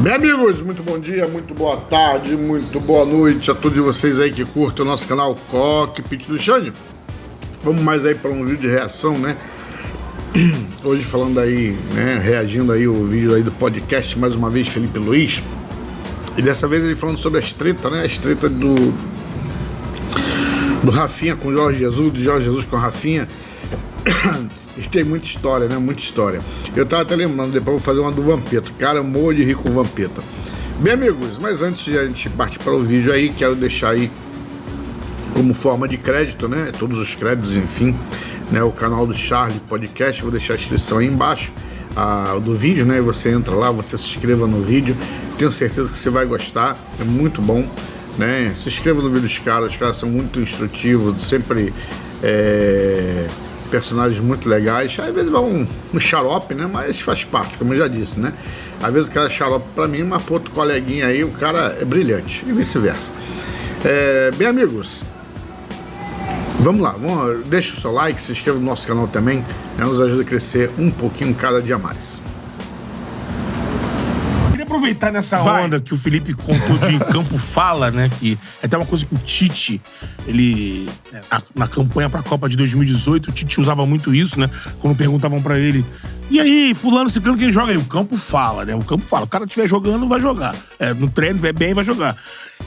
Bem, amigos, muito bom dia, muito boa tarde, muito boa noite a todos vocês aí que curtem o nosso canal Cockpit do Xande. Vamos mais aí para um vídeo de reação, né? Hoje falando aí, né, reagindo aí o vídeo aí do podcast, mais uma vez, Felipe Luiz. E dessa vez ele falando sobre as tretas, né? As tretas do Rafinha com o Jorge Jesus, do Jorge Jesus com a Rafinha. E tem muita história, né? Muita história. Eu tava até lembrando, depois eu vou fazer uma do Vampeta. Cara, morro de rir com o Vampeta. Bem, amigos, mas antes de a gente partir para o vídeo aí, quero deixar aí como forma de crédito, né? Todos os créditos, enfim, né? O canal do Charlie Podcast, vou deixar a inscrição aí embaixo do vídeo, né? Você entra lá, você se inscreva no vídeo. Tenho certeza que você vai gostar, é muito bom, né? Se inscreva no vídeo dos caras, os caras são muito instrutivos, sempre personagens muito legais. Às vezes vão no xarope, né? Mas faz parte, como eu já disse, né? Às vezes o cara é xarope pra mim, mas pro outro coleguinha aí o cara é brilhante, e vice-versa. Bem, amigos, vamos lá, deixa o seu like, se inscreva no nosso canal também, né? Nos ajuda a crescer um pouquinho cada dia mais. Aproveitar nessa onda que o Felipe contou de campo fala, né? Que é até uma coisa que o Tite, ele, na campanha pra Copa de 2018, o Tite usava muito isso, né? Quando perguntavam pra ele, e aí, fulano, ciclano, quem joga? Ele, o campo fala, né? O campo fala. O cara estiver jogando, vai jogar. No treino, estiver bem, vai jogar.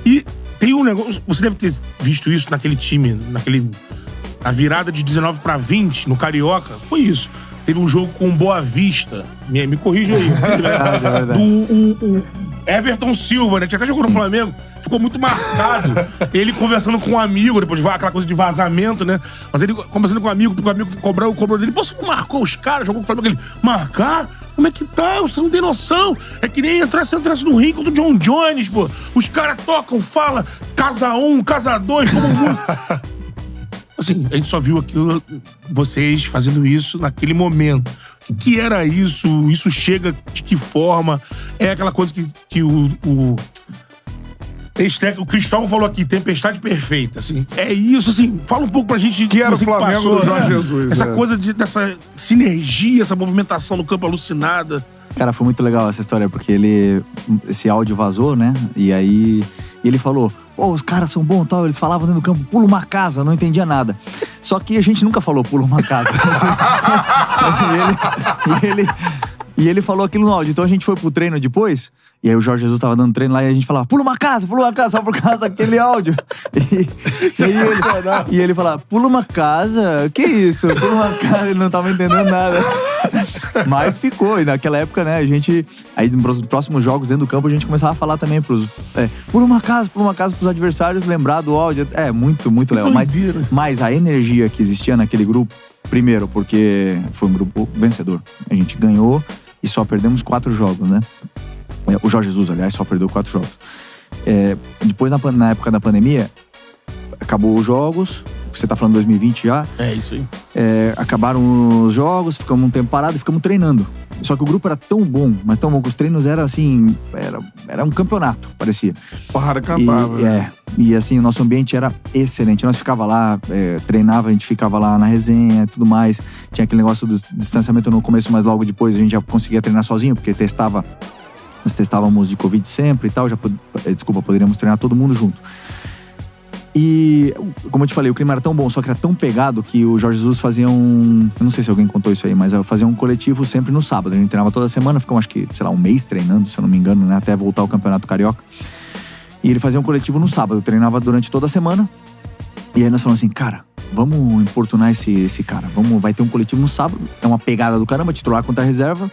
E tem um negócio, você deve ter visto isso naquele time, a virada de 19-20 no Carioca, foi isso. Teve um jogo com Boa Vista, me corrija aí, do Everton Silva, né? Tinha até jogou no Flamengo, ficou muito marcado. Ele conversando com um amigo, depois aquela coisa de vazamento, né? Mas ele conversando com um amigo, porque o amigo cobrou dele. Pô, você não marcou os caras, jogou com o Flamengo? Ele, marcar? Como é que tá? Você não tem noção. É que nem se entrasse no ringue do John Jones, pô. Os caras tocam, falam, casa 1, casa 2, como muito. Assim, a gente só viu aquilo, vocês fazendo isso naquele momento. O que era isso? Isso chega de que forma? É aquela coisa que o Cristóvão falou aqui, tempestade perfeita, assim. É isso, assim, fala um pouco pra gente. Que era o Flamengo do Jorge Jesus. Essa coisa dessa sinergia, essa movimentação no campo alucinada. Cara, foi muito legal essa história, porque esse áudio vazou, né? E aí ele falou, pô, os caras são bons e tal, eles falavam dentro do campo, pula uma casa, não entendia nada. Só que a gente nunca falou pula uma casa. E ele falou aquilo no áudio. Então a gente foi pro treino depois, e aí o Jorge Jesus tava dando treino lá, e a gente falava, pula uma casa, só por causa daquele áudio. E ele falava, pula uma casa? Que isso? Pula uma casa, ele não tava entendendo nada. Mas ficou, e naquela época, né, a gente, aí nos próximos jogos dentro do campo, a gente começava a falar também pula uma casa pros adversários lembrar do áudio. É, muito, muito legal. Mas a energia que existia naquele grupo, primeiro, porque foi um grupo vencedor. A gente ganhou e só perdemos 4 jogos, né? O Jorge Jesus, aliás, só perdeu 4 jogos. Depois, na época da pandemia, acabou os jogos. Você tá falando 2020 já? É, isso aí. Acabaram os jogos, ficamos um tempo parado e ficamos treinando. Só que o grupo era tão bom, mas tão bom, que os treinos eram assim... Era um campeonato, parecia. Porrada acabava. E assim, o nosso ambiente era excelente. Nós ficava lá, treinava, a gente ficava lá na resenha e tudo mais. Tinha aquele negócio do distanciamento no começo, mas logo depois a gente já conseguia treinar sozinho, porque nós testávamos de Covid sempre e tal. Poderíamos treinar todo mundo junto. E, como eu te falei, o clima era tão bom, só que era tão pegado que o Jorge Jesus fazia eu não sei se alguém contou isso aí, mas fazia um coletivo sempre no sábado. A gente treinava toda semana, ficamos acho que, sei lá, um mês treinando, se eu não me engano, né, até voltar ao Campeonato Carioca. E ele fazia um coletivo no sábado, treinava durante toda a semana. E aí nós falamos assim, cara, vamos importunar esse cara. Vai ter um coletivo no sábado, é uma pegada do caramba, titular contra a reserva.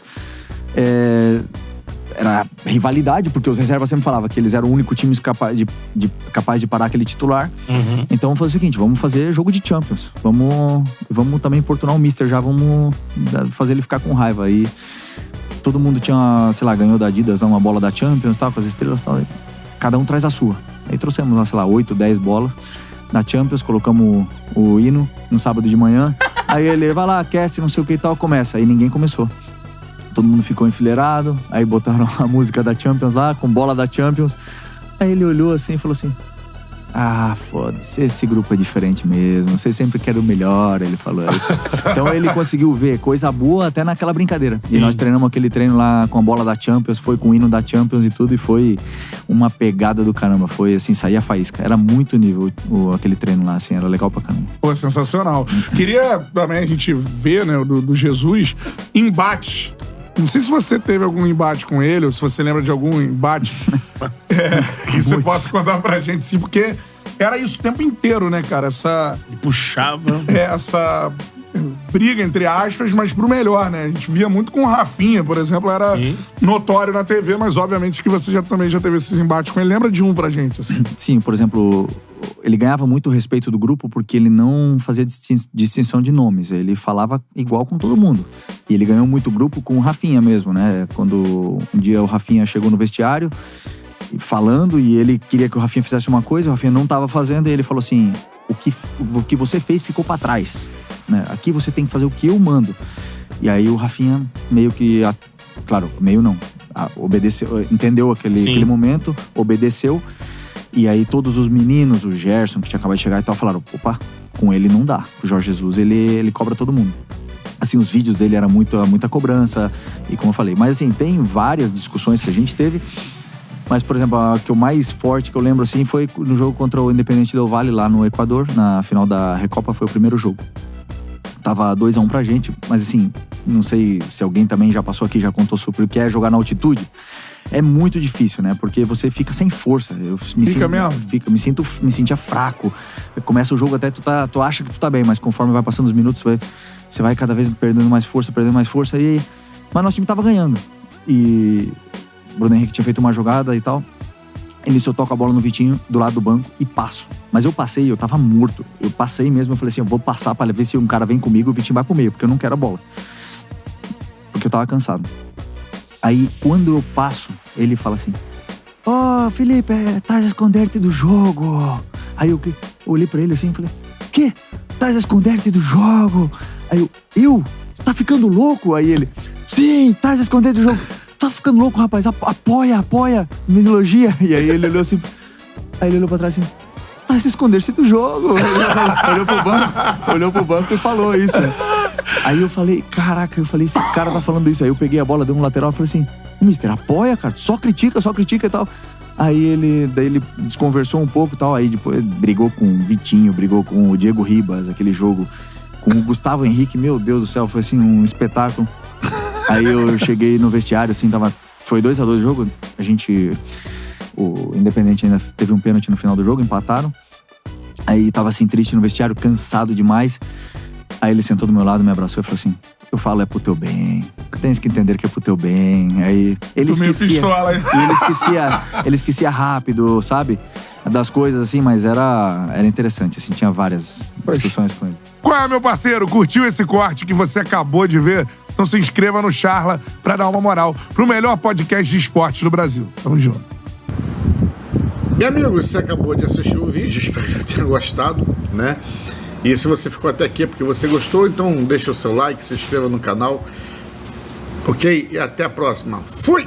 Era rivalidade, porque os reservas sempre falavam que eles eram o único time capaz de parar aquele titular. Uhum. Então vamos fazer o seguinte, vamos fazer jogo de Champions. Vamos também importunar o Mister já, vamos fazer ele ficar com raiva. Aí todo mundo tinha, sei lá, ganhou da Adidas uma bola da Champions, tal, com as estrelas e tal. Cada um traz a sua. Aí trouxemos, sei lá, 8, 10 bolas na Champions, colocamos o hino no sábado de manhã. Aí ele vai lá, aquece, não sei o que e tal, começa. Aí ninguém começou. Todo mundo ficou enfileirado, aí botaram a música da Champions lá, com bola da Champions. Aí ele olhou assim e falou assim, Foda-se, esse grupo é diferente mesmo. Vocês sempre querem o melhor, ele falou. Então ele conseguiu ver coisa boa até naquela brincadeira. E nós treinamos aquele treino lá com a bola da Champions, foi com o hino da Champions e tudo, e foi uma pegada do caramba. Foi assim, saía faísca. Era muito nível aquele treino lá, assim, era legal pra caramba. Pô, sensacional. Queria também a gente ver, né, do Jesus, embate. Não sei se você teve algum embate com ele, ou se você lembra de algum embate que você possa contar pra gente, sim, porque era isso o tempo inteiro, né, cara? Ele puxava. Essa briga, entre aspas, mas pro melhor, né? A gente via muito com o Rafinha, por exemplo, era notório na TV, mas obviamente que você também já teve esses embates com ele. Lembra de um pra gente, assim? Sim, por exemplo, ele ganhava muito o respeito do grupo porque ele não fazia distinção de nomes. Ele falava igual com todo mundo. E ele ganhou muito grupo com o Rafinha mesmo, né? Quando um dia o Rafinha chegou no vestiário falando e ele queria que o Rafinha fizesse uma coisa, o Rafinha não estava fazendo, e ele falou assim: o que você fez ficou pra trás, né? Aqui você tem que fazer o que eu mando. E aí o Rafinha meio que, claro, meio não, obedeceu, entendeu aquele momento, obedeceu. E aí todos os meninos, o Gerson, que tinha acabado de chegar e tal, falaram: opa, com ele não dá. O Jorge Jesus, ele cobra todo mundo. Assim, os vídeos dele eram muita cobrança, e como eu falei. Mas assim, tem várias discussões que a gente teve. Mas, por exemplo, a que o mais forte que eu lembro, assim, foi no jogo contra o Independente Del Valle, lá no Equador, na final da Recopa, foi o primeiro jogo. Tava 2-1 pra gente, mas assim, não sei se alguém também já passou aqui, já contou sobre o que é jogar na altitude. É muito difícil, né? Porque você fica sem força. Me sentia fraco. Começa o jogo, até tu acha que tu tá bem, mas conforme vai passando os minutos, você vai cada vez perdendo mais força, mas nosso time tava ganhando. E o Bruno Henrique tinha feito uma jogada e tal. Nisso eu toco a bola no Vitinho, do lado do banco, e passo. Mas eu passei, eu tava morto. Eu passei mesmo, eu falei assim: eu vou passar pra ver se um cara vem comigo, o Vitinho vai pro meio, porque eu não quero a bola. Porque eu tava cansado. Aí, quando eu passo, ele fala assim: Felipe, tá a esconder-te do jogo. Aí eu olhei pra ele assim e falei: que? Tá a esconder-te do jogo? Aí eu? Você tá ficando louco? Aí ele: sim, tá a esconder-te do jogo. Tá ficando louco, rapaz, apoia, me elogia. E aí ele olhou assim, aí ele olhou pra trás assim: você tá se esconder-se do jogo. olhou pro banco e falou isso, né? Aí eu falei: caraca, esse cara tá falando isso. Aí eu peguei a bola, dei um lateral e falei assim: mister, apoia, cara, só critica e tal. Aí ele desconversou um pouco e tal, aí depois brigou com o Vitinho, brigou com o Diego Ribas, aquele jogo, com o Gustavo Henrique, meu Deus do céu, foi assim um espetáculo. Aí eu cheguei no vestiário, assim, foi 2-2 o jogo, o Independente ainda teve um pênalti no final do jogo, empataram. Aí tava assim, triste no vestiário, cansado demais. Aí ele sentou do meu lado, me abraçou e falou assim: eu falo, é pro teu bem, tens que entender que é pro teu bem. Aí ele esquecia rápido, sabe? Das coisas assim, mas era interessante, assim, tinha várias discussões com ele. Qual é, meu parceiro? Curtiu esse corte que você acabou de ver? Então se inscreva no Charla pra dar uma moral pro melhor podcast de esportes do Brasil. Tamo junto. Meu amigo, você acabou de assistir o vídeo, espero que você tenha gostado, né? E se você ficou até aqui é porque você gostou, então deixa o seu like, se inscreva no canal, ok? E até a próxima. Fui!